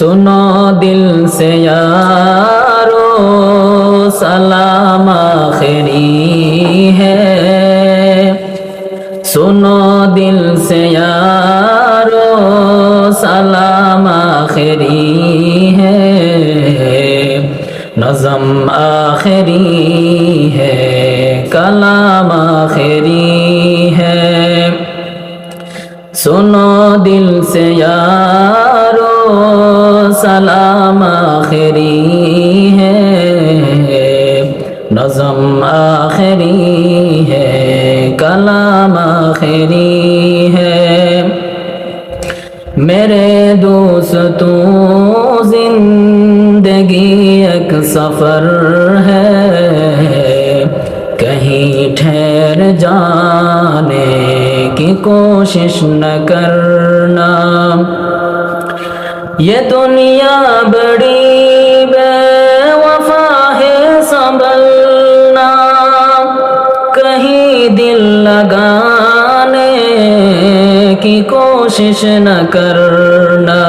सुनो दिल से यारो सलाम आखिरी है। सुनो दिल से यारो सलाम आखिरी है। नज़म आखिरी है, कलाम आखिरी है। सुनो दिल से यारो सलाम आखिरी है। नज़म आखिरी है, कलाम आखिरी है। मेरे दोस्तों जिंदगी एक सफ़र है, कहीं ठहर जाने की कोशिश न करना। ये दुनिया बड़ी बेवफा है, संभलना। कहीं दिल लगाने की कोशिश न करना।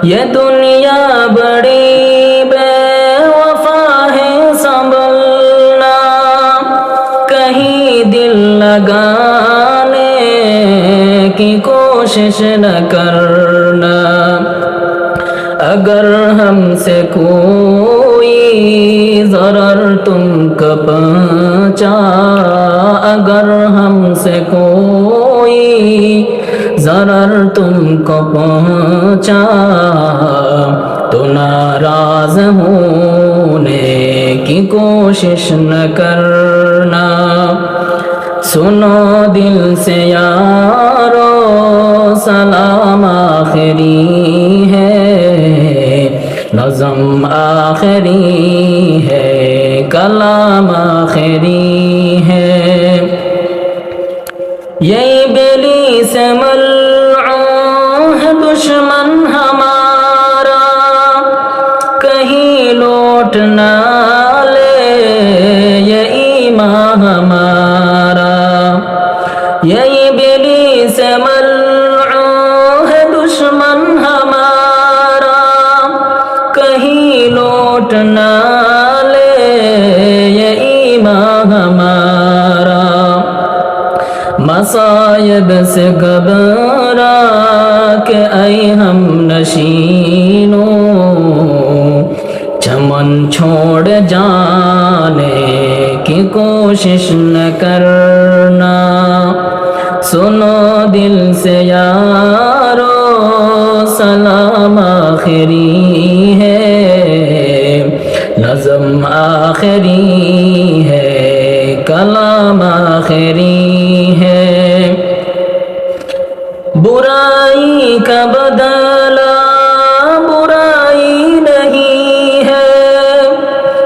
ये दुनिया बड़ी बेवफा है, संभलना। कहीं दिल लगाने की कोशिश न करना। अगर हमसे कोई ज़रर तुमको पहुंचा, अगर हमसे कोई ज़रर तुमको पहुंचा, तो नाराज़ होने की कोशिश न करना। सुनो दिल से यारो सलाम आखिरी है। नज़म आखिरी है, कलाम आखिरी है। ये इब्लीस मल्ऊन है दुश्मन हमारा, कहीं लौट ना ले ये ईमान हमारा। ये इब्लीस मल्ऊन है दुश्मन हमारा, कहीं लौट ना ले ये ईमान हमारा। मसायब से घबरा के आए हम नशीनों, चमन छोड़ जाने की कोशिश न करना। सुनो दिल से यारो सलाम आखिरी है। नज़म आखिरी है, कलाम आखिरी है। बुराई का बदला बुराई नहीं है,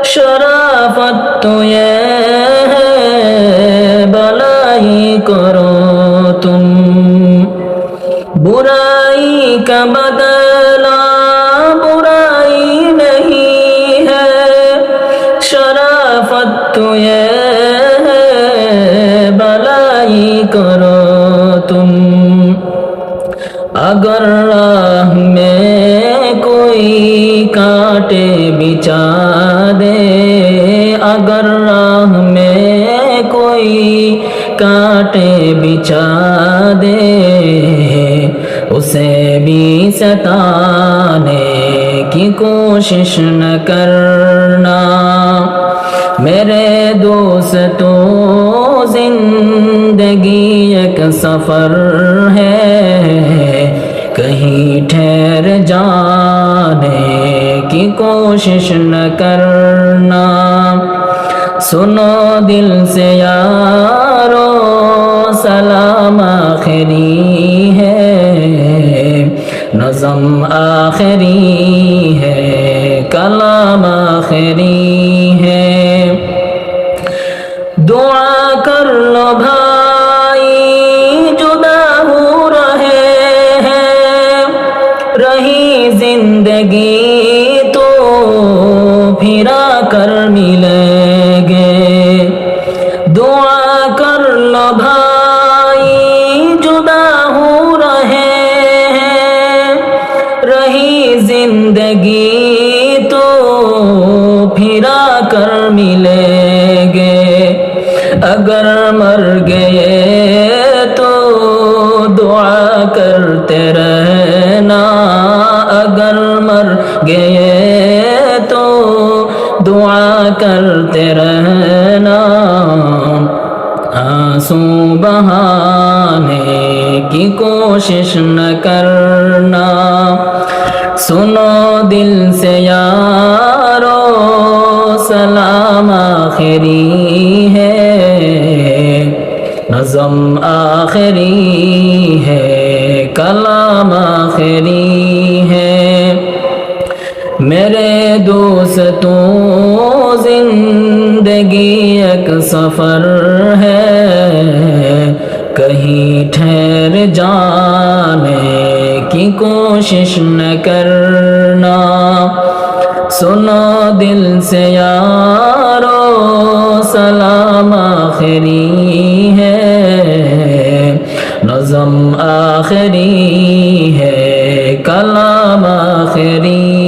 शराफत तो ये है भलाई करो तुम। बुराई का बदला बुराई नहीं है, शराफत तो ये है भलाई करो तुम। अगर राह में कोई कांटे बिछा दे, अगर राह में कोई कांटे बिछा दे, उसे भी सताने की कोशिश न करना। मेरे दोस्तों जिंदगी एक सफ़र है, कहीं ठहर जाने की कोशिश न करना। सुनो दिल से यारो सलाम आखिरी है। नज़म आखिरी है, कलाम आखिरी है। दुआ कर लो भाई जुदा हो रहे हैं, रही जिंदगी तो फिरा कर मिलेंगे। दुआ कर लो भाई जुदा हो रहे हैं, रही زندگی تو پھرا کر ملیں گے، اگر مر گئے تو دعا کرتے رہنا، اگر مر گئے تو دعا کرتے رہنا، آنسو بہانے کی کوشش نہ کرنا۔ سنو دل سے یارو سلام آخری ہے، نظم آخری ہے، کلام آخری ہے۔ میرے دوستوں زندگی ایک سفر ہے، کہیں ٹھہر جانے کی کوشش نہ کرنا۔ سنو دل سے یارو سلام آخری ہے، نظم آخری ہے، کلام آخری